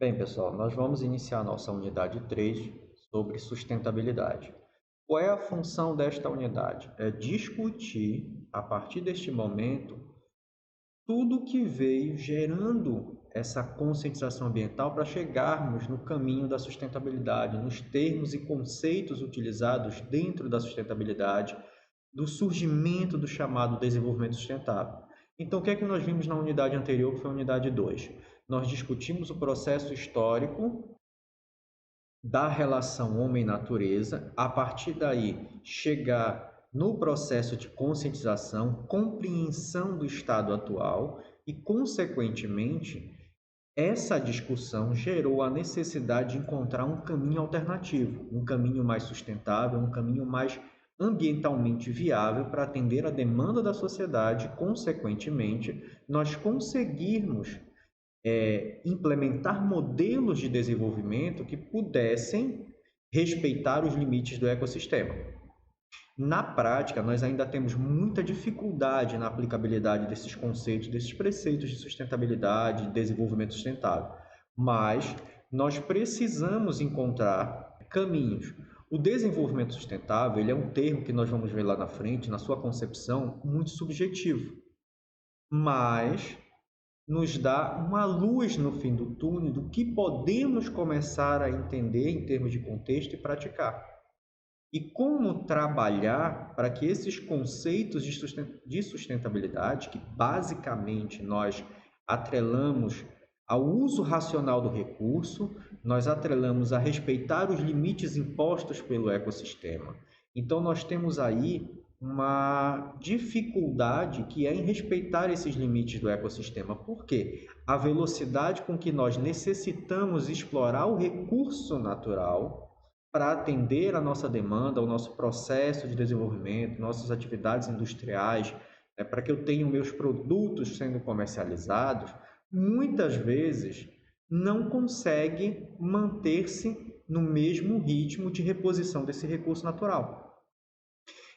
Bem, pessoal, nós vamos iniciar a nossa unidade 3 sobre sustentabilidade. Qual é a função desta unidade? É discutir, a partir deste momento, tudo que veio gerando essa conscientização ambiental para chegarmos no caminho da sustentabilidade, nos termos e conceitos utilizados dentro da sustentabilidade, do surgimento do chamado desenvolvimento sustentável. Então, o que é que nós vimos na unidade anterior, que foi a unidade 2? Nós discutimos o processo histórico da relação homem-natureza, a partir daí chegar no processo de conscientização, compreensão do estado atual e, consequentemente, essa discussão gerou a necessidade de encontrar um caminho alternativo, um caminho mais sustentável, um caminho mais ambientalmente viável para atender a demanda da sociedade, consequentemente, nós conseguirmos implementar modelos de desenvolvimento que pudessem respeitar os limites do ecossistema. Na prática, nós ainda temos muita dificuldade na aplicabilidade desses conceitos, desses preceitos de sustentabilidade, de desenvolvimento sustentável, mas nós precisamos encontrar caminhos. O desenvolvimento sustentável, ele é um termo que nós vamos ver lá na frente, na sua concepção, muito subjetivo, mas nos dá uma luz no fim do túnel do que podemos começar a entender em termos de contexto e praticar. E como trabalhar para que esses conceitos de sustentabilidade, que basicamente nós atrelamos ao uso racional do recurso, nós atrelamos a respeitar os limites impostos pelo ecossistema. Então, nós temos aí uma dificuldade que é em respeitar esses limites do ecossistema. Por quê? A velocidade com que nós necessitamos explorar o recurso natural para atender a nossa demanda, o nosso processo de desenvolvimento, nossas atividades industriais, para que eu tenha meus produtos sendo comercializados, muitas vezes não consegue manter-se no mesmo ritmo de reposição desse recurso natural.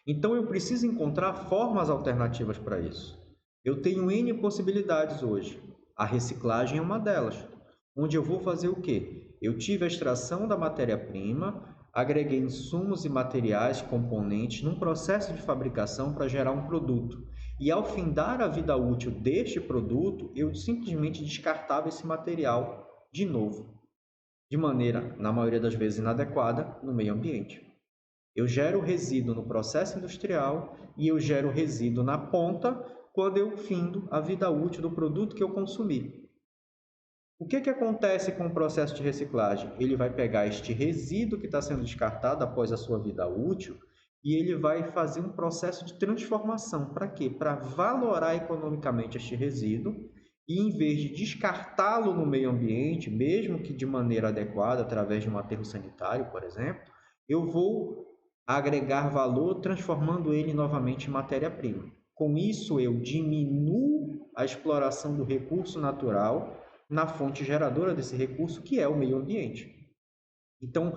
Então, eu preciso encontrar formas alternativas para isso. Eu tenho N possibilidades hoje. A reciclagem é uma delas, onde eu vou fazer o quê? Eu tive a extração da matéria-prima, agreguei insumos e materiais, componentes, num processo de fabricação para gerar um produto. E ao findar a vida útil deste produto, eu simplesmente descartava esse material de novo, de maneira, na maioria das vezes, inadequada no meio ambiente. Eu gero resíduo no processo industrial e eu gero resíduo na ponta quando eu findo a vida útil do produto que eu consumi. O que acontece com o processo de reciclagem? Ele vai pegar este resíduo que está sendo descartado após a sua vida útil e ele vai fazer um processo de transformação. Para quê? Para valorar economicamente este resíduo e, em vez de descartá-lo no meio ambiente, mesmo que de maneira adequada, através de um aterro sanitário, por exemplo, eu vou agregar valor transformando ele novamente em matéria-prima. Com isso, eu diminuo a exploração do recurso natural na fonte geradora desse recurso, que é o meio ambiente. Então,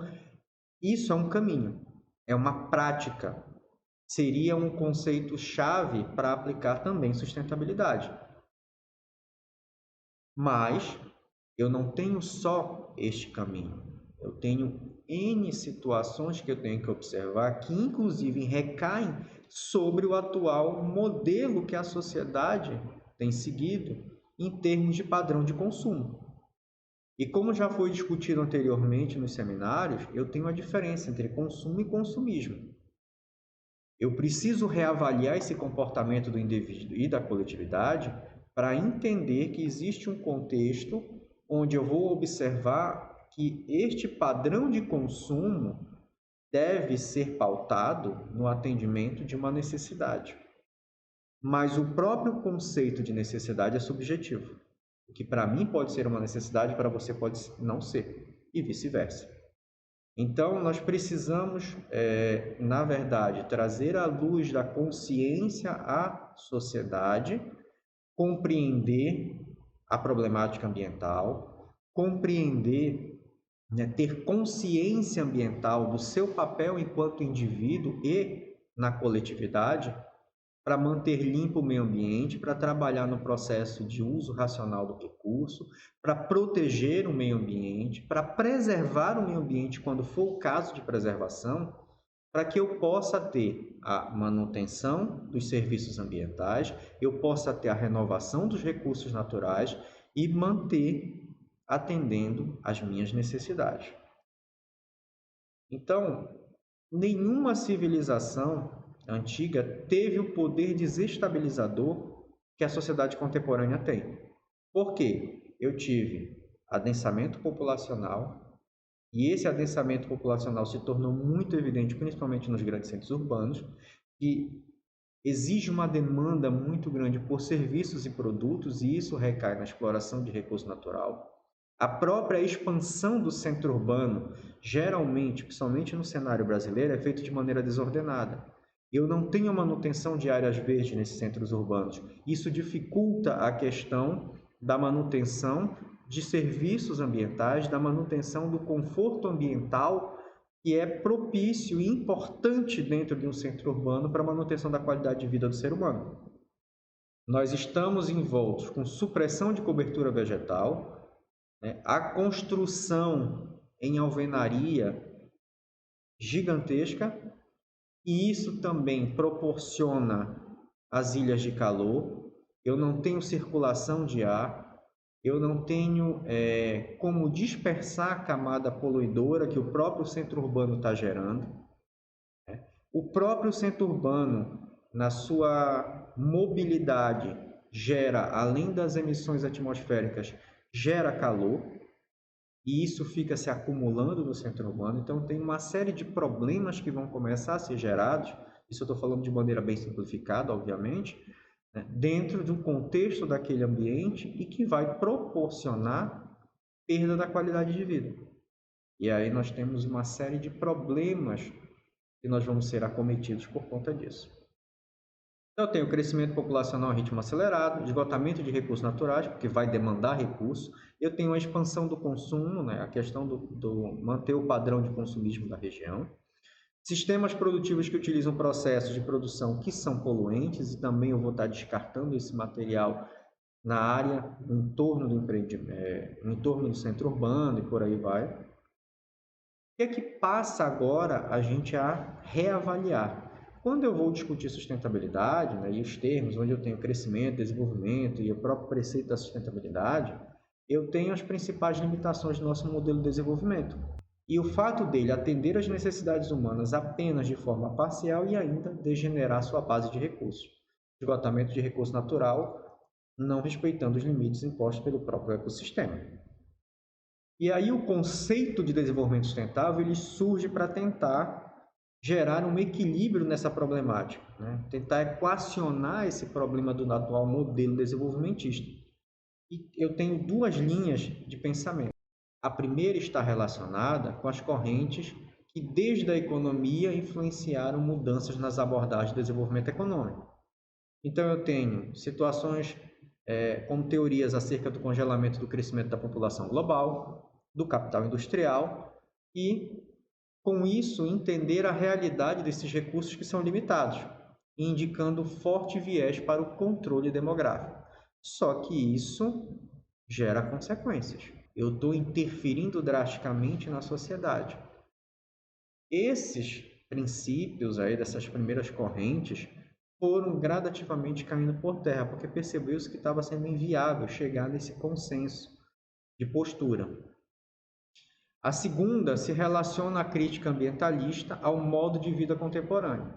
isso é um caminho, é uma prática, seria um conceito-chave para aplicar também sustentabilidade. Mas eu não tenho só este caminho, eu tenho N situações que eu tenho que observar que, inclusive, recaem sobre o atual modelo que a sociedade tem seguido em termos de padrão de consumo. E como já foi discutido anteriormente nos seminários, eu tenho a diferença entre consumo e consumismo. Eu preciso reavaliar esse comportamento do indivíduo e da coletividade para entender que existe um contexto onde eu vou observar que este padrão de consumo deve ser pautado no atendimento de uma necessidade. Mas o próprio conceito de necessidade é subjetivo. O que para mim pode ser uma necessidade, para você pode não ser, e vice-versa. Então, nós precisamos, na verdade, trazer à luz da consciência à sociedade, compreender a problemática ambiental, compreender, ter consciência ambiental do seu papel enquanto indivíduo e na coletividade, para manter limpo o meio ambiente, para trabalhar no processo de uso racional do recurso, para proteger o meio ambiente, para preservar o meio ambiente quando for o caso de preservação, para que eu possa ter a manutenção dos serviços ambientais, eu possa ter a renovação dos recursos naturais e manter atendendo às minhas necessidades. Então, nenhuma civilização antiga teve o poder desestabilizador que a sociedade contemporânea tem. Por quê? Eu tive adensamento populacional, e esse adensamento populacional se tornou muito evidente, principalmente nos grandes centros urbanos, que exige uma demanda muito grande por serviços e produtos, e isso recai na exploração de recurso natural. A própria expansão do centro urbano, geralmente, principalmente no cenário brasileiro, é feita de maneira desordenada. Eu não tenho manutenção de áreas verdes nesses centros urbanos. Isso dificulta a questão da manutenção de serviços ambientais, da manutenção do conforto ambiental, que é propício e importante dentro de um centro urbano para a manutenção da qualidade de vida do ser humano. Nós estamos envoltos com supressão de cobertura vegetal, né? A construção em alvenaria gigantesca, e isso também proporciona as ilhas de calor. Eu não tenho circulação de ar, eu não tenho como dispersar a camada poluidora que o próprio centro urbano está gerando. Né? O próprio centro urbano, na sua mobilidade, gera, além das emissões atmosféricas, gera calor, e isso fica se acumulando no centro urbano. Então, tem uma série de problemas que vão começar a ser gerados, isso eu estou falando de maneira bem simplificada, obviamente, né, dentro de um contexto daquele ambiente e que vai proporcionar perda da qualidade de vida. E aí nós temos uma série de problemas que nós vamos ser acometidos por conta disso. Então, eu tenho crescimento populacional em ritmo acelerado, esgotamento de recursos naturais, porque vai demandar recursos. Eu tenho a expansão do consumo, né, a questão do manter o padrão de consumismo da região. Sistemas produtivos que utilizam processos de produção que são poluentes, e também eu vou estar descartando esse material na área, no entorno do empreendimento, no entorno do centro urbano e por aí vai. O que é que passa agora a gente a reavaliar? Quando eu vou discutir sustentabilidade, né, e os termos onde eu tenho crescimento, desenvolvimento e o próprio preceito da sustentabilidade, eu tenho as principais limitações do nosso modelo de desenvolvimento. E o fato dele atender às necessidades humanas apenas de forma parcial e ainda degenerar sua base de recursos. Esgotamento de recurso natural, não respeitando os limites impostos pelo próprio ecossistema. E aí o conceito de desenvolvimento sustentável ele surge para tentar gerar um equilíbrio nessa problemática, né? Tentar equacionar esse problema do atual modelo desenvolvimentista. E eu tenho duas linhas de pensamento. A primeira está relacionada com as correntes que, desde a economia, influenciaram mudanças nas abordagens do desenvolvimento econômico. Então, eu tenho situações como teorias acerca do congelamento do crescimento da população global, do capital industrial e, com isso, entender a realidade desses recursos que são limitados, indicando forte viés para o controle demográfico. Só que isso gera consequências. Eu estou interferindo drasticamente na sociedade. Esses princípios aí dessas primeiras correntes foram gradativamente caindo por terra, porque percebeu-se que estava sendo inviável chegar nesse consenso de postura. A segunda se relaciona à crítica ambientalista ao modo de vida contemporâneo.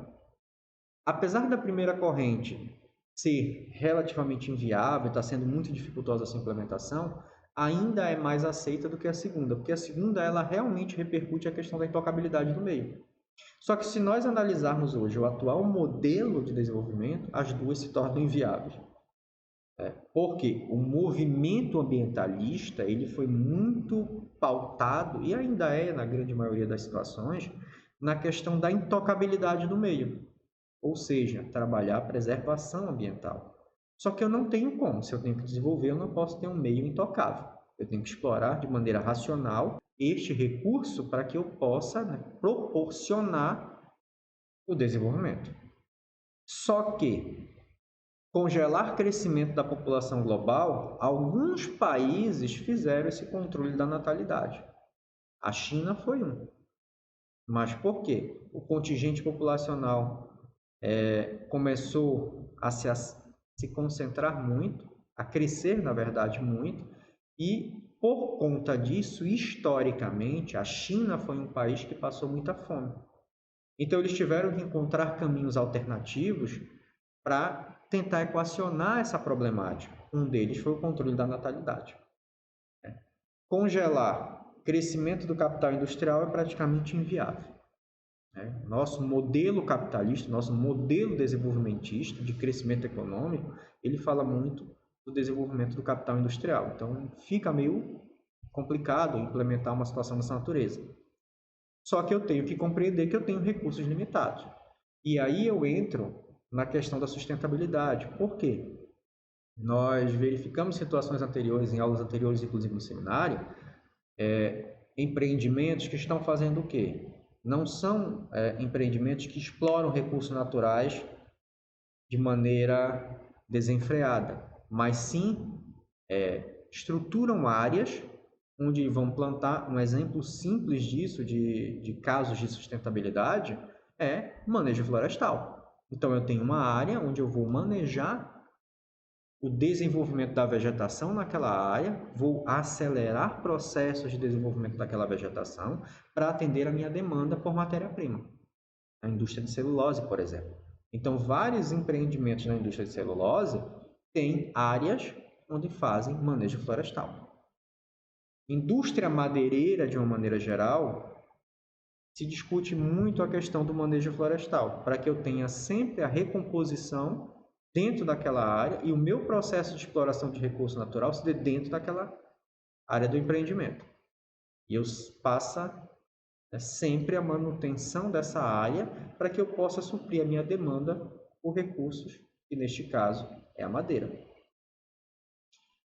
Apesar da primeira corrente ser relativamente inviável, está sendo muito dificultosa a sua implementação, ainda é mais aceita do que a segunda, porque a segunda ela realmente repercute a questão da intocabilidade do meio. Só que se nós analisarmos hoje o atual modelo de desenvolvimento, as duas se tornam inviáveis. Porque o movimento ambientalista ele foi muito pautado, e ainda é na grande maioria das situações, na questão da intocabilidade do meio, ou seja, trabalhar a preservação ambiental. Só que eu não tenho como, se eu tenho que desenvolver, eu não posso ter um meio intocável. Eu tenho que explorar de maneira racional este recurso para que eu possa proporcionar o desenvolvimento. Só que congelar crescimento da população global, alguns países fizeram esse controle da natalidade. A China foi um. Mas por quê? O contingente populacional começou a se concentrar muito, a crescer, na verdade, muito, e por conta disso, historicamente, a China foi um país que passou muita fome. Então, eles tiveram que encontrar caminhos alternativos para tentar equacionar essa problemática. Um deles foi o controle da natalidade. Congelar crescimento do capital industrial é praticamente inviável. Nosso modelo capitalista, nosso modelo desenvolvimentista de crescimento econômico, ele fala muito do desenvolvimento do capital industrial. Então, fica meio complicado implementar uma situação dessa natureza. Só que eu tenho que compreender que eu tenho recursos limitados. E aí eu entro na questão da sustentabilidade. Por quê? Nós verificamos situações anteriores, em aulas anteriores, inclusive no seminário, empreendimentos que estão fazendo o quê? Não são empreendimentos que exploram recursos naturais de maneira desenfreada, mas sim estruturam áreas onde vão plantar. Um exemplo simples disso, de casos de sustentabilidade, é manejo florestal. Então, eu tenho uma área onde eu vou manejar o desenvolvimento da vegetação naquela área, vou acelerar processos de desenvolvimento daquela vegetação para atender a minha demanda por matéria-prima. A indústria de celulose, por exemplo. Então, vários empreendimentos na indústria de celulose têm áreas onde fazem manejo florestal. Indústria madeireira, de uma maneira geral, se discute muito a questão do manejo florestal, para que eu tenha sempre a recomposição dentro daquela área e o meu processo de exploração de recurso natural se dê dentro daquela área do empreendimento. E eu passo sempre a manutenção dessa área para que eu possa suprir a minha demanda por recursos, que neste caso é a madeira.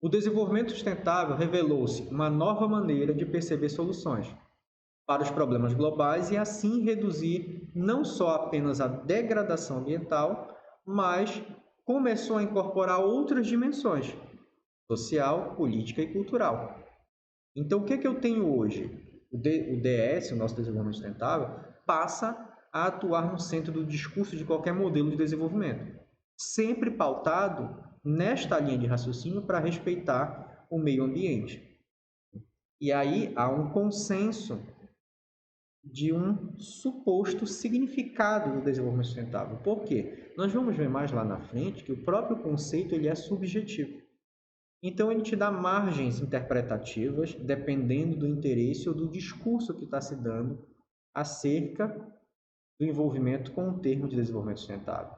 O desenvolvimento sustentável revelou-se uma nova maneira de perceber soluções para os problemas globais e assim reduzir não só apenas a degradação ambiental, mas começou a incorporar outras dimensões, social, política e cultural. Então, o que é que eu tenho hoje? O DS, o nosso desenvolvimento sustentável, passa a atuar no centro do discurso de qualquer modelo de desenvolvimento, sempre pautado nesta linha de raciocínio para respeitar o meio ambiente. E aí há um consenso de um suposto significado do desenvolvimento sustentável. Por quê? Nós vamos ver mais lá na frente que o próprio conceito ele é subjetivo. Então, ele te dá margens interpretativas dependendo do interesse ou do discurso que está se dando acerca do envolvimento com o termo de desenvolvimento sustentável.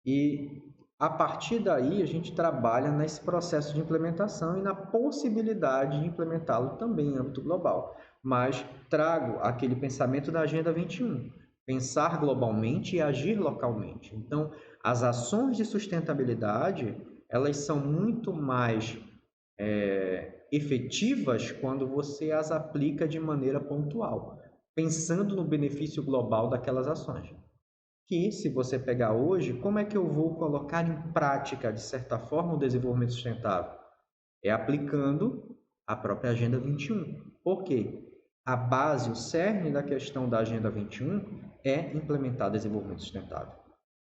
E, a partir daí, a gente trabalha nesse processo de implementação e na possibilidade de implementá-lo também em âmbito global. Mas trago aquele pensamento da Agenda 21, pensar globalmente e agir localmente. Então, as ações de sustentabilidade, elas são muito mais efetivas quando você as aplica de maneira pontual, pensando no benefício global daquelas ações. Que, se você pegar hoje, como é que eu vou colocar em prática, de certa forma, o desenvolvimento sustentável? É aplicando a própria Agenda 21. Por quê? A base, o cerne da questão da Agenda 21 é implementar desenvolvimento sustentável.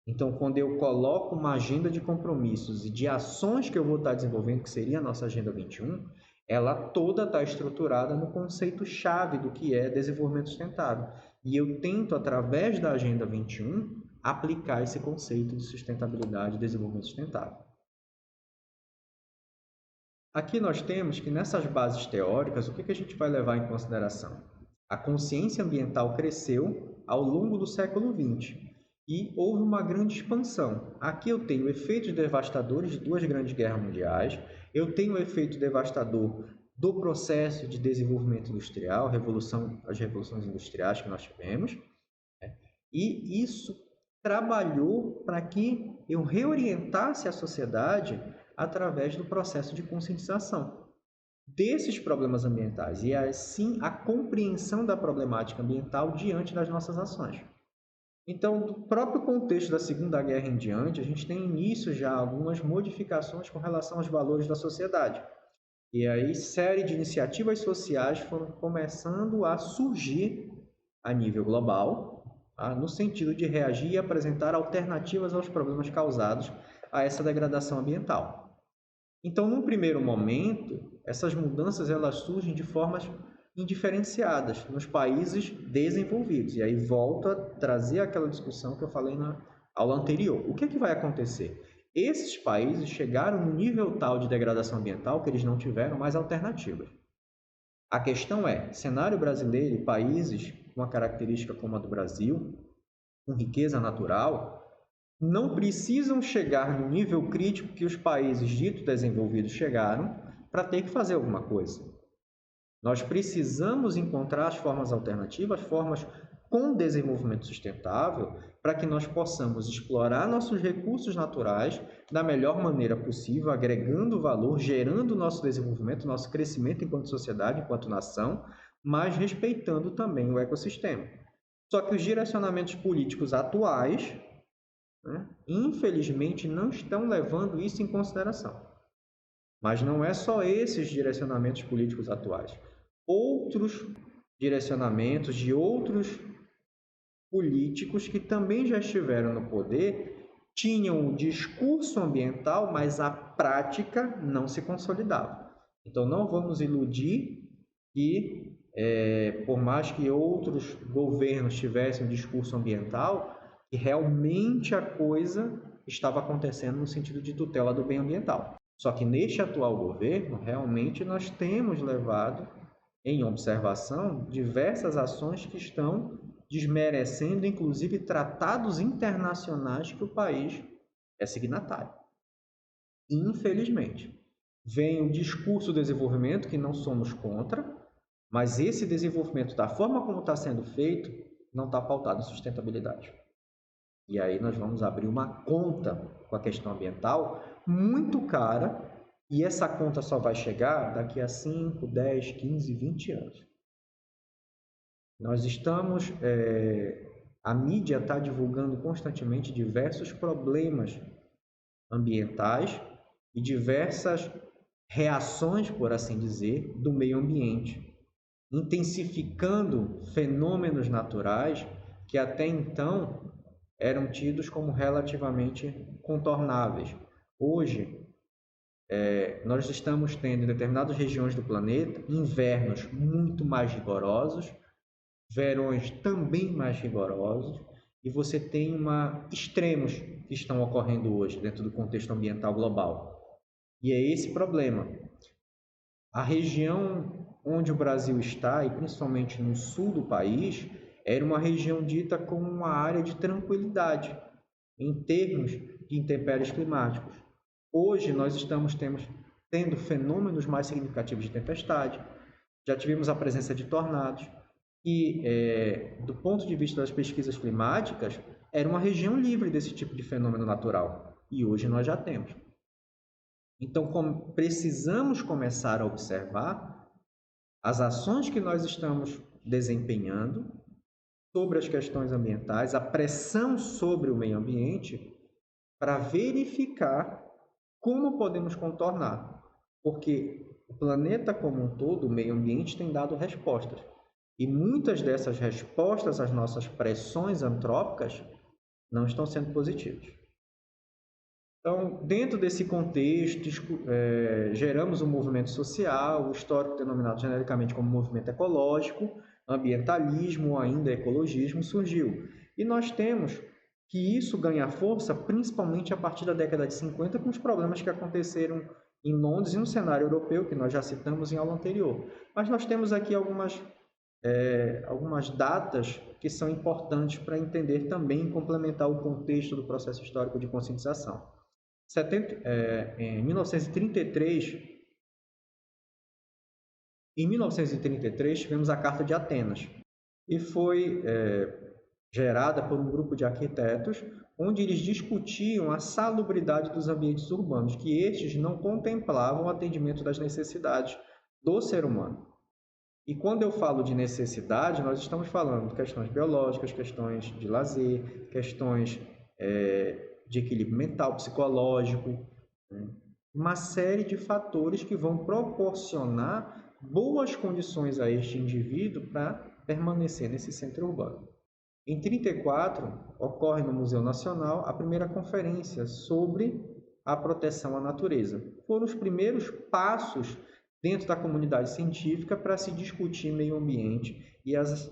Então, quando eu coloco uma agenda de compromissos e de ações que eu vou estar desenvolvendo, que seria a nossa Agenda 21, ela toda está estruturada no conceito-chave do que é desenvolvimento sustentável. E eu tento, através da Agenda 21, aplicar esse conceito de sustentabilidade e desenvolvimento sustentável. Aqui nós temos que nessas bases teóricas, o que a gente vai levar em consideração? A consciência ambiental cresceu ao longo do século XX e houve uma grande expansão. Aqui eu tenho efeitos devastadores de duas grandes guerras mundiais, eu tenho o efeito devastador do processo de desenvolvimento industrial, as revoluções industriais que nós tivemos, e isso trabalhou para que eu reorientasse a sociedade através do processo de conscientização desses problemas ambientais e assim a compreensão da problemática ambiental diante das nossas ações. Então, do próprio contexto da Segunda Guerra em diante, a gente tem início já algumas modificações com relação aos valores da sociedade. E aí, série de iniciativas sociais foram começando a surgir a nível global, tá? No sentido de reagir e apresentar alternativas aos problemas causados a essa degradação ambiental. Então, num primeiro momento, essas mudanças elas surgem de formas indiferenciadas nos países desenvolvidos. E aí volta a trazer aquela discussão que eu falei na aula anterior. O que é que vai acontecer? Esses países chegaram no nível tal de degradação ambiental que eles não tiveram mais alternativas. A questão é, cenário brasileiro e países com uma característica como a do Brasil, com riqueza natural, não precisam chegar no nível crítico que os países ditos desenvolvidos chegaram para ter que fazer alguma coisa. Nós precisamos encontrar as formas alternativas, formas com desenvolvimento sustentável, para que nós possamos explorar nossos recursos naturais da melhor maneira possível, agregando valor, gerando nosso desenvolvimento, nosso crescimento enquanto sociedade, enquanto nação, mas respeitando também o ecossistema. Só que os direcionamentos políticos atuais, né, infelizmente, não estão levando isso em consideração. Mas não é só esses direcionamentos políticos atuais. Outros direcionamentos de outros políticos que também já estiveram no poder tinham o discurso ambiental, mas a prática não se consolidava. Então não vamos iludir que, por mais que outros governos tivessem um discurso ambiental, que realmente a coisa estava acontecendo no sentido de tutela do bem ambiental. Só que neste atual governo, realmente nós temos levado em observação diversas ações que estão desmerecendo, inclusive, tratados internacionais que o país é signatário. Infelizmente, vem o discurso do desenvolvimento, que não somos contra, mas esse desenvolvimento, da forma como está sendo feito, não está pautado em sustentabilidade. E aí nós vamos abrir uma conta com a questão ambiental muito cara, e essa conta só vai chegar daqui a 5, 10, 15, 20 anos. Nós estamos... a mídia está divulgando constantemente diversos problemas ambientais e diversas reações, por assim dizer, do meio ambiente, intensificando fenômenos naturais que até então eram tidos como relativamente contornáveis. Hoje, nós estamos tendo em determinadas regiões do planeta invernos muito mais rigorosos, verões também mais rigorosos, e você tem extremos que estão ocorrendo hoje dentro do contexto ambiental global. E é esse problema. A região onde o Brasil está, e principalmente no sul do país, era uma região dita como uma área de tranquilidade em termos de intempéries climáticos. Hoje nós estamos tendo fenômenos mais significativos de tempestade, já tivemos a presença de tornados, e do ponto de vista das pesquisas climáticas, era uma região livre desse tipo de fenômeno natural, e hoje nós já temos. Então, precisamos começar a observar as ações que nós estamos desempenhando sobre as questões ambientais, a pressão sobre o meio ambiente, para verificar como podemos contornar, porque o planeta como um todo, o meio ambiente, tem dado respostas. E muitas dessas respostas às nossas pressões antrópicas não estão sendo positivas. Então, dentro desse contexto, geramos um movimento social, o histórico denominado genericamente como movimento ecológico, ambientalismo, ainda ecologismo, surgiu. E nós temos que isso ganha força principalmente a partir da década de 50, com os problemas que aconteceram em Londres e no cenário europeu, que nós já citamos em aula anterior. Mas nós temos aqui algumas datas que são importantes para entender também e complementar o contexto do processo histórico de conscientização. Em 1933, tivemos a Carta de Atenas, e foi gerada por um grupo de arquitetos, onde eles discutiam a salubridade dos ambientes urbanos, que estes não contemplavam o atendimento das necessidades do ser humano. E quando eu falo de necessidade, nós estamos falando de questões biológicas, questões de lazer, questões de equilíbrio mental, psicológico, né? Uma série de fatores que vão proporcionar boas condições a este indivíduo para permanecer nesse centro urbano. Em 1934, ocorre no Museu Nacional a primeira conferência sobre a proteção à natureza. Foram os primeiros passos dentro da comunidade científica para se discutir meio ambiente e as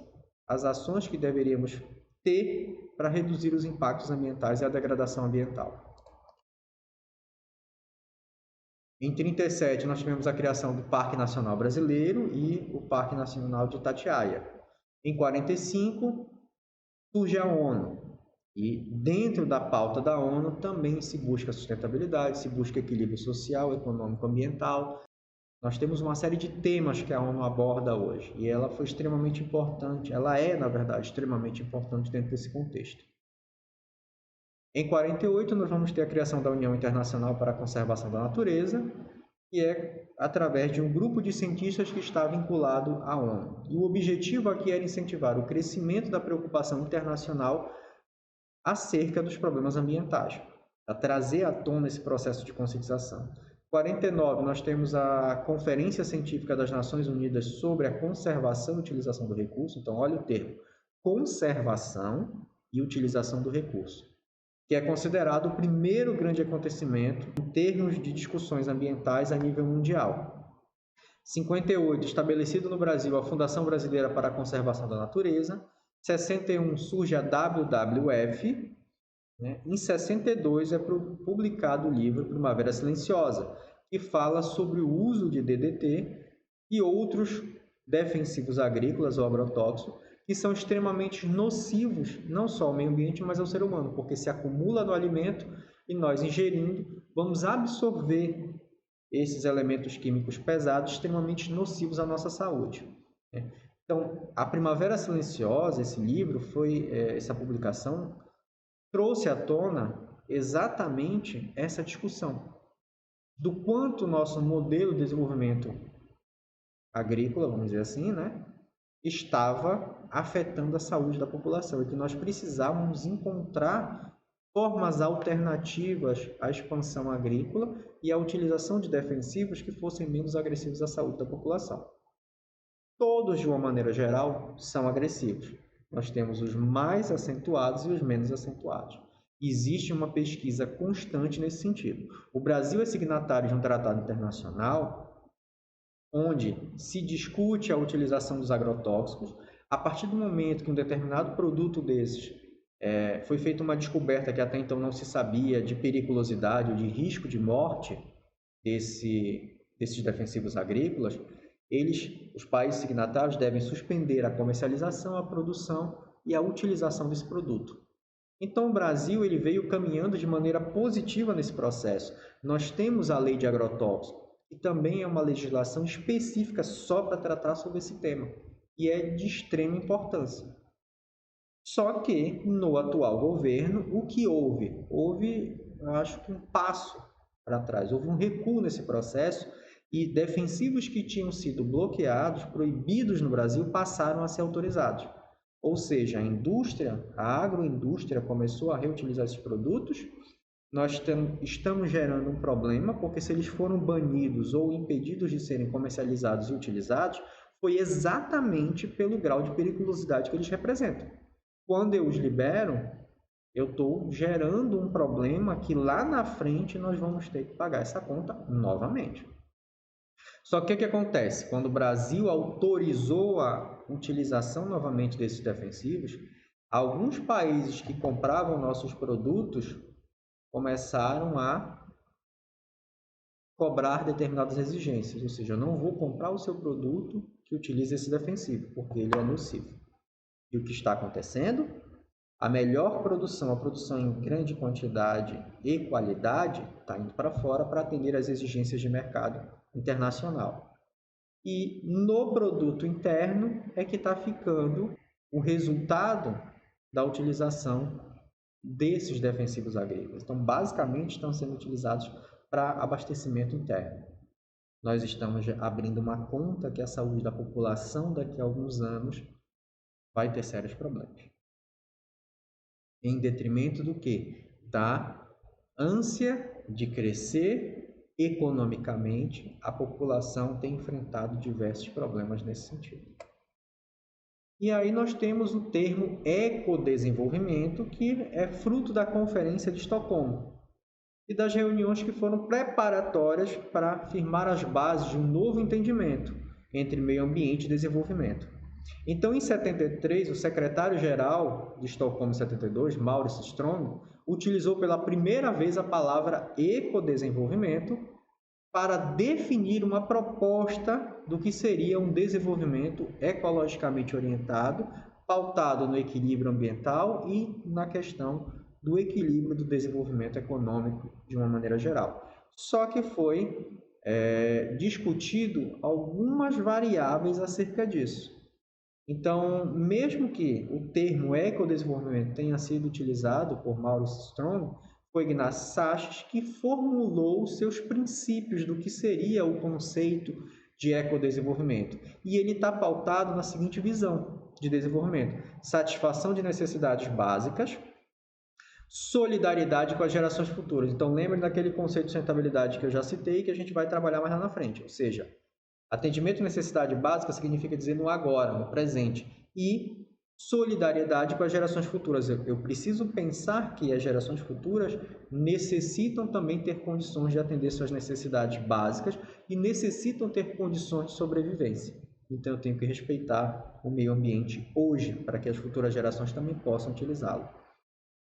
ações que deveríamos ter para reduzir os impactos ambientais e a degradação ambiental. Em 1937, nós tivemos a criação do Parque Nacional Brasileiro e o Parque Nacional de Itatiaia. Em 1945, surge a ONU. E dentro da pauta da ONU também se busca sustentabilidade, se busca equilíbrio social, econômico, ambiental. Nós temos uma série de temas que a ONU aborda hoje e ela foi extremamente importante, ela é, na verdade, extremamente importante dentro desse contexto. Em 48, nós vamos ter a criação da União Internacional para a Conservação da Natureza, que é através de um grupo de cientistas que está vinculado à ONU. E o objetivo aqui era incentivar o crescimento da preocupação internacional acerca dos problemas ambientais, a trazer à tona esse processo de conscientização. Em 49, nós temos a Conferência Científica das Nações Unidas sobre a Conservação e Utilização do Recurso. Então, olha o termo, conservação e utilização do recurso, que é considerado o primeiro grande acontecimento em termos de discussões ambientais a nível mundial. 58, estabelecido no Brasil a Fundação Brasileira para a Conservação da Natureza. 61, surge a WWF. Né? Em 62, é publicado o livro Primavera Silenciosa, que fala sobre o uso de DDT e outros defensivos agrícolas ou agrotóxicos, que são extremamente nocivos, não só ao meio ambiente, mas ao ser humano, porque se acumula no alimento e nós, ingerindo, vamos absorver esses elementos químicos pesados extremamente nocivos à nossa saúde. Então, a Primavera Silenciosa, esse livro, essa publicação, trouxe à tona exatamente essa discussão do quanto o nosso modelo de desenvolvimento agrícola, vamos dizer assim, né, estava afetando a saúde da população e que nós precisávamos encontrar formas alternativas à expansão agrícola e à utilização de defensivos que fossem menos agressivos à saúde da população. Todos, de uma maneira geral, são agressivos. Nós temos os mais acentuados e os menos acentuados. Existe uma pesquisa constante nesse sentido. O Brasil é signatário de um tratado internacional onde se discute a utilização dos agrotóxicos. A partir do momento que um determinado produto desses foi feita uma descoberta que até então não se sabia de periculosidade ou de risco de morte desses defensivos agrícolas, os países signatários devem suspender a comercialização, a produção e a utilização desse produto. Então, o Brasil ele veio caminhando de maneira positiva nesse processo. Nós temos a lei de agrotóxicos, que também é uma legislação específica só para tratar sobre esse tema, e é de extrema importância. Só que, no atual governo, o que houve? Houve, eu acho que um passo para trás, houve um recuo nesse processo e defensivos que tinham sido bloqueados, proibidos no Brasil, passaram a ser autorizados. Ou seja, a agroindústria começou a reutilizar esses produtos. Nós estamos gerando um problema, porque se eles foram banidos ou impedidos de serem comercializados e utilizados, foi exatamente pelo grau de periculosidade que eles representam. Quando eu os libero, eu estou gerando um problema que lá na frente nós vamos ter que pagar essa conta novamente. Só que o que acontece? Quando o Brasil autorizou a utilização novamente desses defensivos, alguns países que compravam nossos produtos começaram a cobrar determinadas exigências, ou seja, eu não vou comprar o seu produto que utiliza esse defensivo, porque ele é nocivo. E o que está acontecendo? A melhor produção, a produção em grande quantidade e qualidade, está indo para fora para atender às exigências de mercado internacional. E no produto interno é que está ficando o resultado da utilização desses defensivos agrícolas. Então, basicamente, estão sendo utilizados para abastecimento interno. nós estamos abrindo uma conta que a saúde da população daqui a alguns anos vai ter sérios problemas. Em detrimento do quê? Da ânsia de crescer economicamente, a população tem enfrentado diversos problemas nesse sentido. E aí nós temos o termo ecodesenvolvimento, que é fruto da Conferência de Estocolmo e das reuniões que foram preparatórias para firmar as bases de um novo entendimento entre meio ambiente e desenvolvimento. Então, em 73, o secretário-geral de Estocolmo em 72, Maurice Strong, utilizou pela primeira vez a palavra ecodesenvolvimento para definir uma proposta do que seria um desenvolvimento ecologicamente orientado, pautado no equilíbrio ambiental e na questão do equilíbrio do desenvolvimento econômico de uma maneira geral. Só que foi discutido algumas variáveis acerca disso. Então, mesmo que o termo ecodesenvolvimento tenha sido utilizado por Maurice Strong, foi Ignaz Sachs que formulou os seus princípios do que seria o conceito de ecodesenvolvimento. E ele está pautado na seguinte visão de desenvolvimento: satisfação de necessidades básicas, solidariedade com as gerações futuras. Então, lembre daquele conceito de sustentabilidade que eu já citei, que a gente vai trabalhar mais lá na frente. Ou seja, atendimento à necessidade básica significa dizer no agora, no presente. E solidariedade com as gerações futuras. Eu preciso pensar que as gerações futuras necessitam também ter condições de atender suas necessidades básicas e necessitam ter condições de sobrevivência. Então, eu tenho que respeitar o meio ambiente hoje, para que as futuras gerações também possam utilizá-lo.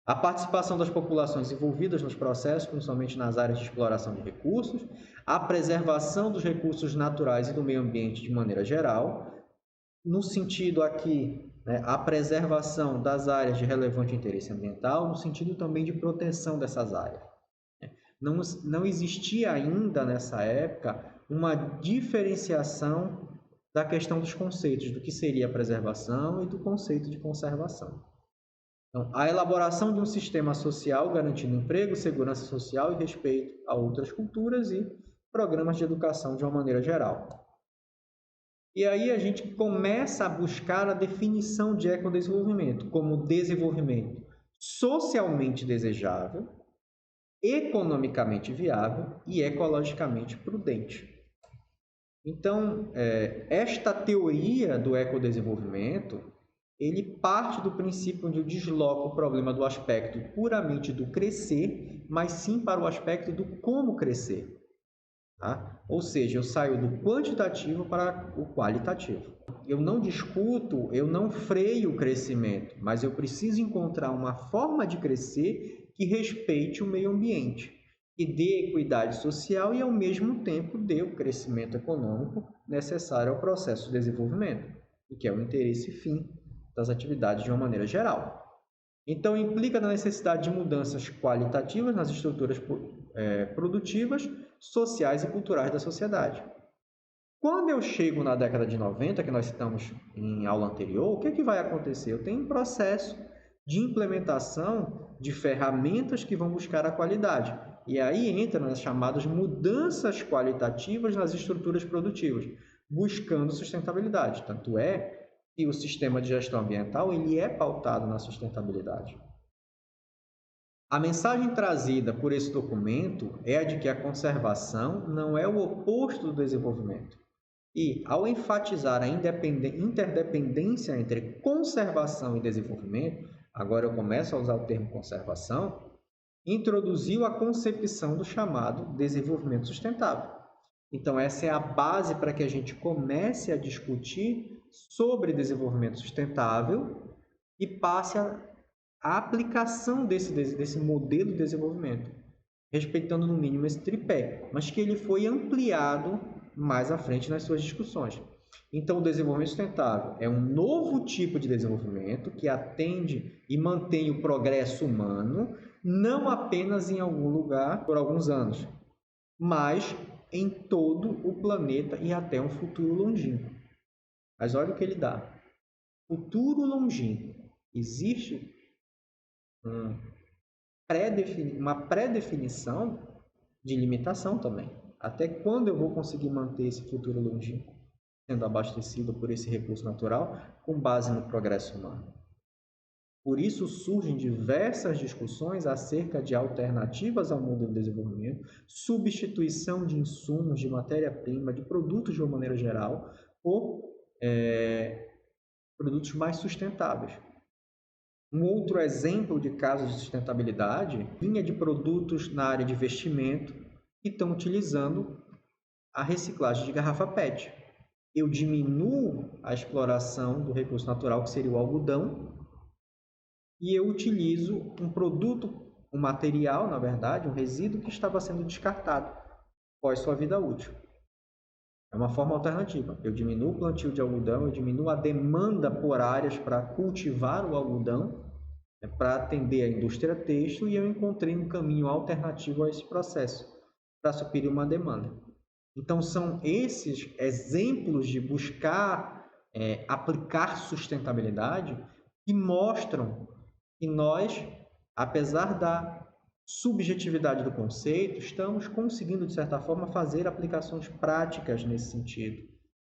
A participação das populações envolvidas nos processos, principalmente nas áreas de exploração de recursos, a preservação dos recursos naturais e do meio ambiente de maneira geral, no sentido aqui, a preservação das áreas de relevante interesse ambiental, no sentido também de proteção dessas áreas. Não existia ainda nessa época uma diferenciação da questão dos conceitos, do que seria a preservação e do conceito de conservação. Então, a elaboração de um sistema social garantindo emprego, segurança social e respeito a outras culturas e programas de educação de uma maneira geral. E aí a gente começa a buscar a definição de ecodesenvolvimento como desenvolvimento socialmente desejável, economicamente viável e ecologicamente prudente. Então, esta teoria do ecodesenvolvimento, ele parte do princípio onde eu desloco o problema do aspecto puramente do crescer, mas sim para o aspecto do como crescer. Tá? Ou seja, eu saio do quantitativo para o qualitativo. Eu não discuto, eu não freio o crescimento, mas eu preciso encontrar uma forma de crescer que respeite o meio ambiente, que dê equidade social e, ao mesmo tempo, dê o crescimento econômico necessário ao processo de desenvolvimento, que é o interesse fim das atividades de uma maneira geral. Então, implica na necessidade de mudanças qualitativas nas estruturas produtivas, sociais e culturais da sociedade. Quando eu chego na década de 90, que nós citamos em aula anterior, o que é que vai acontecer? Eu tenho um processo de implementação de ferramentas que vão buscar a qualidade. E aí entra nas chamadas mudanças qualitativas nas estruturas produtivas, buscando sustentabilidade. Tanto é que o sistema de gestão ambiental ele é pautado na sustentabilidade. A mensagem trazida por esse documento é a de que a conservação não é o oposto do desenvolvimento. E, ao enfatizar a interdependência entre conservação e desenvolvimento, agora eu começo a usar o termo conservação, introduziu a concepção do chamado desenvolvimento sustentável. Então, essa é a base para que a gente comece a discutir sobre desenvolvimento sustentável e passe a aplicação desse modelo de desenvolvimento, respeitando no mínimo esse tripé, mas que ele foi ampliado mais à frente nas suas discussões. Então, o desenvolvimento sustentável é um novo tipo de desenvolvimento que atende e mantém o progresso humano, não apenas em algum lugar por alguns anos, mas em todo o planeta e até um futuro longínquo. Mas olha o que ele dá. Futuro longínquo. Existe uma pré-definição de limitação também. Até quando eu vou conseguir manter esse futuro longínquo sendo abastecido por esse recurso natural com base no progresso humano? Por isso surgem diversas discussões acerca de alternativas ao modelo de desenvolvimento, substituição de insumos, de matéria-prima, de produtos de uma maneira geral, por produtos mais sustentáveis. Um outro exemplo de caso de sustentabilidade, linha de produtos na área de vestimento que estão utilizando a reciclagem de garrafa PET. Eu diminuo a exploração do recurso natural, que seria o algodão, e eu utilizo um produto, um material, na verdade, um resíduo que estava sendo descartado após sua vida útil. É uma forma alternativa. Eu diminuo o plantio de algodão, eu diminuo a demanda por áreas para cultivar o algodão, para atender a indústria têxtil, e eu encontrei um caminho alternativo a esse processo, para suprir uma demanda. Então, são esses exemplos de buscar aplicar sustentabilidade que mostram que nós, apesar da subjetividade do conceito, estamos conseguindo, de certa forma, fazer aplicações práticas nesse sentido,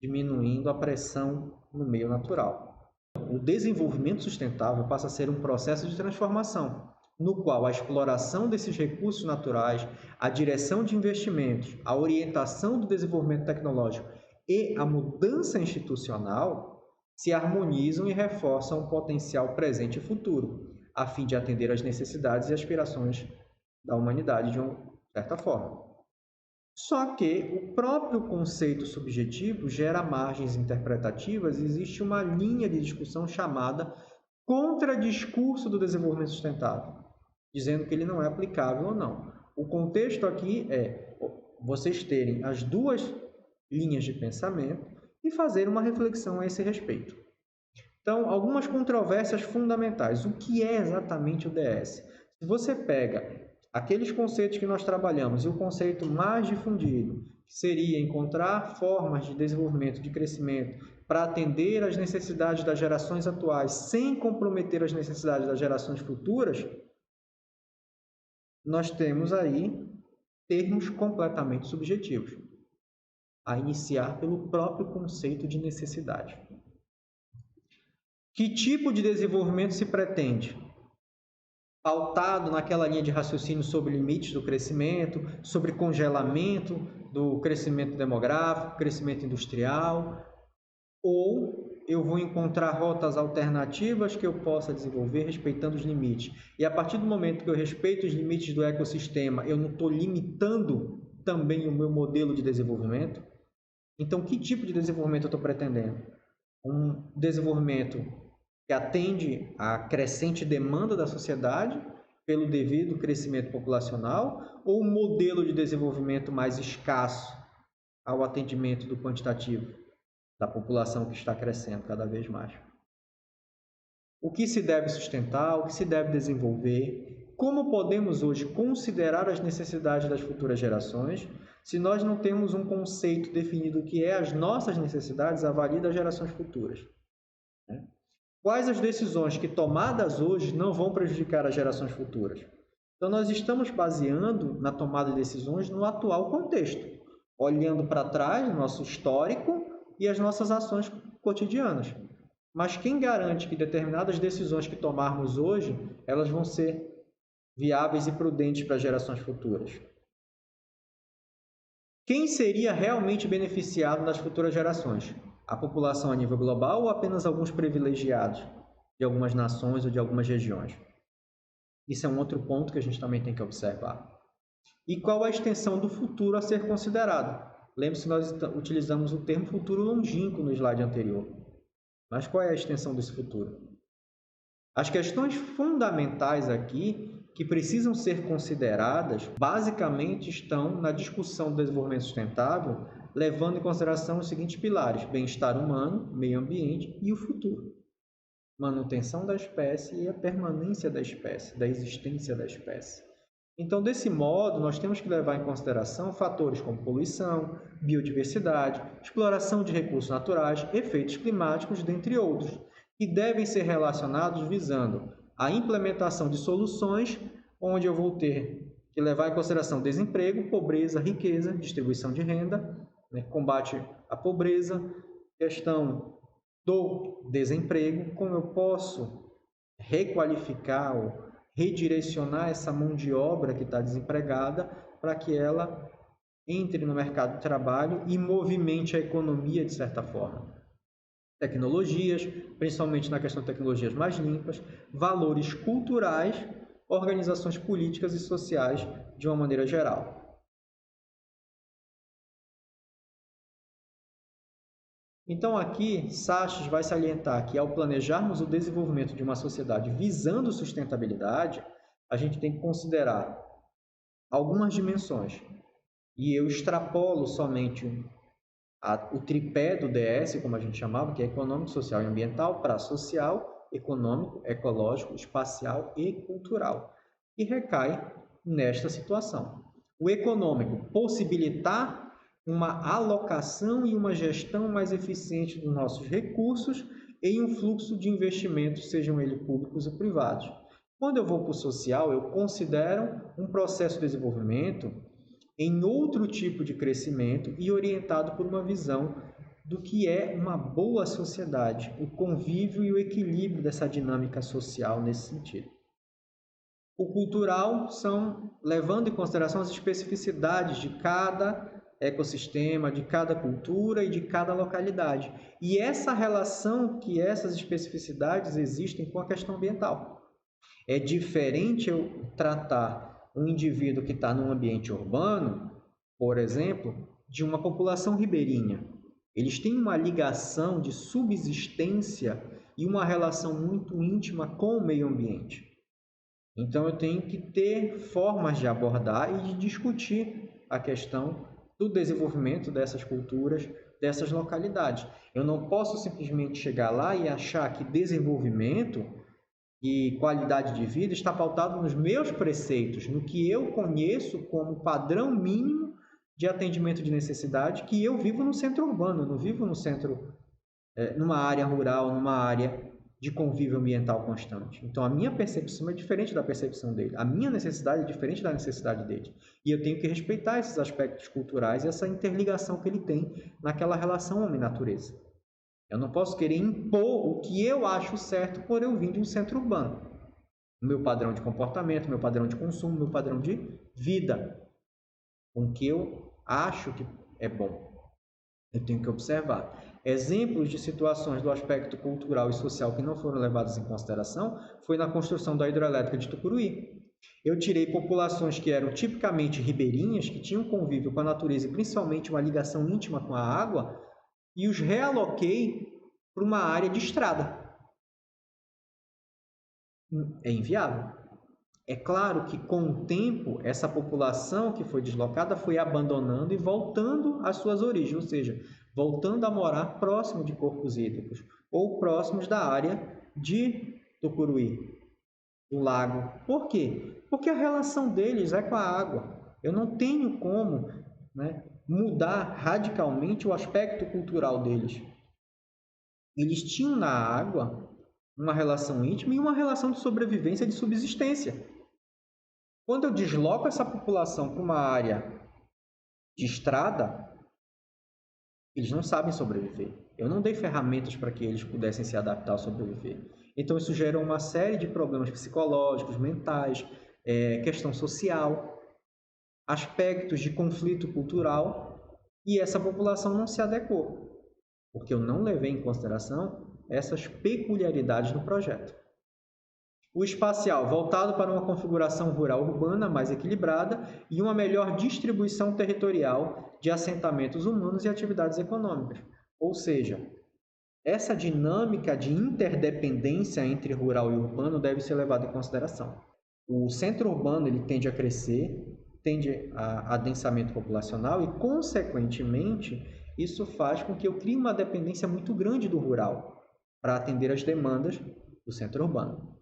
diminuindo a pressão no meio natural. O desenvolvimento sustentável passa a ser um processo de transformação, no qual a exploração desses recursos naturais, a direção de investimentos, a orientação do desenvolvimento tecnológico e a mudança institucional se harmonizam e reforçam o potencial presente e futuro, a fim de atender às necessidades e aspirações da humanidade de uma certa forma. Só que o próprio conceito subjetivo gera margens interpretativas e existe uma linha de discussão chamada contradiscurso do desenvolvimento sustentável, dizendo que ele não é aplicável ou não. O contexto aqui é vocês terem as duas linhas de pensamento e fazer uma reflexão a esse respeito. Então, algumas controvérsias fundamentais. O que é exatamente o DS? Se você pega aqueles conceitos que nós trabalhamos e o conceito mais difundido, que seria encontrar formas de desenvolvimento, de crescimento, para atender às necessidades das gerações atuais, sem comprometer as necessidades das gerações futuras, nós temos aí termos completamente subjetivos, a iniciar pelo próprio conceito de necessidade. Que tipo de desenvolvimento se pretende? Pautado naquela linha de raciocínio sobre limites do crescimento, sobre congelamento do crescimento demográfico, crescimento industrial, ou eu vou encontrar rotas alternativas que eu possa desenvolver respeitando os limites. E a partir do momento que eu respeito os limites do ecossistema, eu não estou limitando também o meu modelo de desenvolvimento? Então, que tipo de desenvolvimento eu estou pretendendo? Um desenvolvimento que atende à crescente demanda da sociedade pelo devido crescimento populacional, ou um modelo de desenvolvimento mais escasso ao atendimento do quantitativo da população que está crescendo cada vez mais? O que se deve sustentar, o que se deve desenvolver, como podemos hoje considerar as necessidades das futuras gerações, se nós não temos um conceito definido que é as nossas necessidades a valer das gerações futuras? Quais as decisões que tomadas hoje não vão prejudicar as gerações futuras? Então, nós estamos baseando na tomada de decisões no atual contexto, olhando para trás, no nosso histórico e as nossas ações cotidianas. Mas quem garante que determinadas decisões que tomarmos hoje, elas vão ser viáveis e prudentes para as gerações futuras? Quem seria realmente beneficiado nas futuras gerações? A população a nível global ou apenas alguns privilegiados de algumas nações ou de algumas regiões? Isso é um outro ponto que a gente também tem que observar. E qual a extensão do futuro a ser considerado? Lembre-se que nós utilizamos o termo futuro longínquo no slide anterior. Mas qual é a extensão desse futuro? As questões fundamentais aqui que precisam ser consideradas, basicamente estão na discussão do desenvolvimento sustentável, levando em consideração os seguintes pilares: bem-estar humano, meio ambiente e o futuro. Manutenção da espécie e a permanência da espécie, da existência da espécie. Então, desse modo, nós temos que levar em consideração fatores como poluição, biodiversidade, exploração de recursos naturais, efeitos climáticos, dentre outros, que devem ser relacionados visando a implementação de soluções onde eu vou ter que levar em consideração desemprego, pobreza, riqueza, distribuição de renda, né, combate à pobreza, questão do desemprego, como eu posso requalificar ou redirecionar essa mão de obra que está desempregada para que ela entre no mercado de trabalho e movimente a economia de certa forma. Tecnologias, principalmente na questão de tecnologias mais limpas, valores culturais, organizações políticas e sociais de uma maneira geral. Então aqui, Sachs vai salientar que ao planejarmos o desenvolvimento de uma sociedade visando sustentabilidade, a gente tem que considerar algumas dimensões. E eu extrapolo somente o tripé do DS, como a gente chamava, que é econômico, social e ambiental, para social, econômico, ecológico, espacial e cultural. E recai nesta situação. O econômico, possibilitar uma alocação e uma gestão mais eficiente dos nossos recursos em um fluxo de investimentos, sejam eles públicos ou privados. Quando eu vou para o social, eu considero um processo de desenvolvimento em outro tipo de crescimento e orientado por uma visão do que é uma boa sociedade, o convívio e o equilíbrio dessa dinâmica social nesse sentido. O cultural são levando em consideração as especificidades de cada ecossistema, de cada cultura e de cada localidade. E essa relação que essas especificidades existem com a questão ambiental. É diferente eu tratar um indivíduo que está num ambiente urbano, por exemplo, de uma população ribeirinha. Eles têm uma ligação de subsistência e uma relação muito íntima com o meio ambiente. Então, eu tenho que ter formas de abordar e de discutir a questão do desenvolvimento dessas culturas, dessas localidades. Eu não posso simplesmente chegar lá e achar que desenvolvimento e qualidade de vida está pautado nos meus preceitos, no que eu conheço como padrão mínimo de atendimento de necessidade, que eu vivo no centro urbano, eu não vivo no centro, numa área rural, numa área de convívio ambiental constante. Então, a minha percepção é diferente da percepção dele. A minha necessidade é diferente da necessidade dele. E eu tenho que respeitar esses aspectos culturais e essa interligação que ele tem naquela relação homem-natureza. Eu não posso querer impor o que eu acho certo por eu vir de um centro urbano. O meu padrão de comportamento, meu padrão de consumo, meu padrão de vida, com o que eu acho que é bom. Eu tenho que observar. Exemplos de situações do aspecto cultural e social que não foram levados em consideração foi na construção da hidrelétrica de Tucuruí. Eu tirei populações que eram tipicamente ribeirinhas, que tinham convívio com a natureza e principalmente uma ligação íntima com a água, e os realoquei para uma área de estrada. É inviável. É claro que, com o tempo, essa população que foi deslocada foi abandonando e voltando às suas origens, ou seja, voltando a morar próximo de corpos hídricos ou próximos da área de Tucuruí, do lago. Por quê? Porque a relação deles é com a água. Eu não tenho como, mudar radicalmente o aspecto cultural deles. Eles tinham na água uma relação íntima e uma relação de sobrevivência e de subsistência. Quando eu desloco essa população para uma área de estrada, eles não sabem sobreviver. Eu não dei ferramentas para que eles pudessem se adaptar ao sobreviver. Então, isso gera uma série de problemas psicológicos, mentais, questão social, aspectos de conflito cultural, e essa população não se adequou, porque eu não levei em consideração essas peculiaridades do projeto. O espacial, voltado para uma configuração rural urbana mais equilibrada e uma melhor distribuição territorial de assentamentos humanos e atividades econômicas. Ou seja, essa dinâmica de interdependência entre rural e urbano deve ser levada em consideração. O centro urbano ele tende a crescer, tende a adensamento populacional e, consequentemente, isso faz com que eu crie uma dependência muito grande do rural para atender às demandas do centro urbano.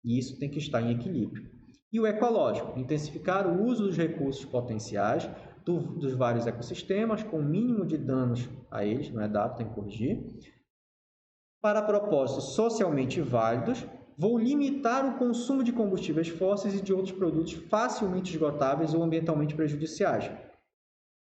E isso tem que estar em equilíbrio. E o ecológico, intensificar o uso dos recursos potenciais dos vários ecossistemas, com o mínimo de danos a eles, não é dado, tem que corrigir, para propósitos socialmente válidos, Vou limitar o consumo de combustíveis fósseis e de outros produtos facilmente esgotáveis ou ambientalmente prejudiciais.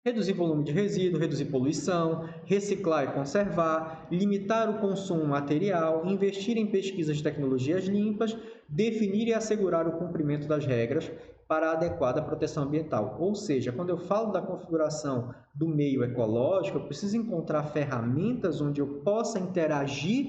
Reduzir volume de resíduo, reduzir poluição, reciclar e conservar, limitar o consumo material, investir em pesquisas de tecnologias limpas, definir e assegurar o cumprimento das regras para a adequada proteção ambiental. Ou seja, quando eu falo da configuração do meio ecológico, eu preciso encontrar ferramentas onde eu possa interagir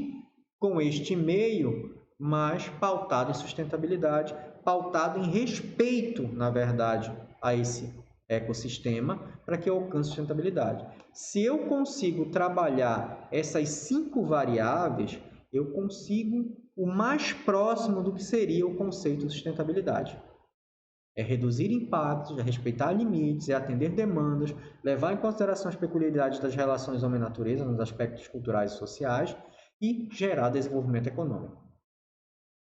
com este meio, mas pautado em sustentabilidade, pautado em respeito, na verdade, a esse ecossistema para que eu alcance sustentabilidade. Se eu consigo trabalhar essas 5 variáveis, eu consigo o mais próximo do que seria o conceito de sustentabilidade. É reduzir impactos, é respeitar limites, é atender demandas, levar em consideração as peculiaridades das relações homem-natureza nos aspectos culturais e sociais e gerar desenvolvimento econômico.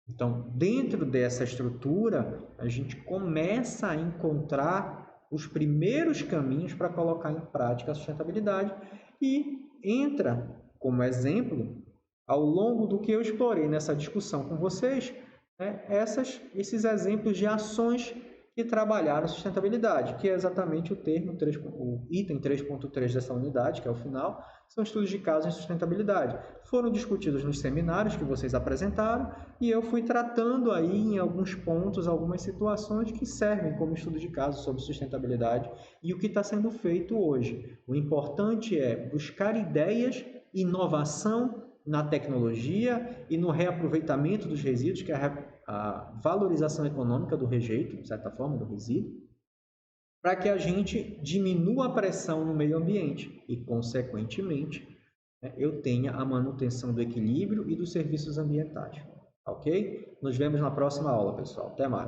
Então, dentro dessa estrutura, a gente começa a encontrar os primeiros caminhos para colocar em prática a sustentabilidade e entra como exemplo, ao longo do que eu explorei nessa discussão com vocês, né, esses exemplos de ações que trabalharam a sustentabilidade, que é exatamente o item 3.3 dessa unidade, que é o final, são estudos de caso em sustentabilidade. Foram discutidos nos seminários que vocês apresentaram e eu fui tratando aí em alguns pontos, algumas situações que servem como estudo de caso sobre sustentabilidade e o que está sendo feito hoje. O importante é buscar ideias, inovação na tecnologia e no reaproveitamento dos resíduos, que é a valorização econômica do rejeito, de certa forma, do resíduo, para que a gente diminua a pressão no meio ambiente e, consequentemente, eu tenha a manutenção do equilíbrio e dos serviços ambientais. Ok? Nos vemos na próxima aula, pessoal. Até mais.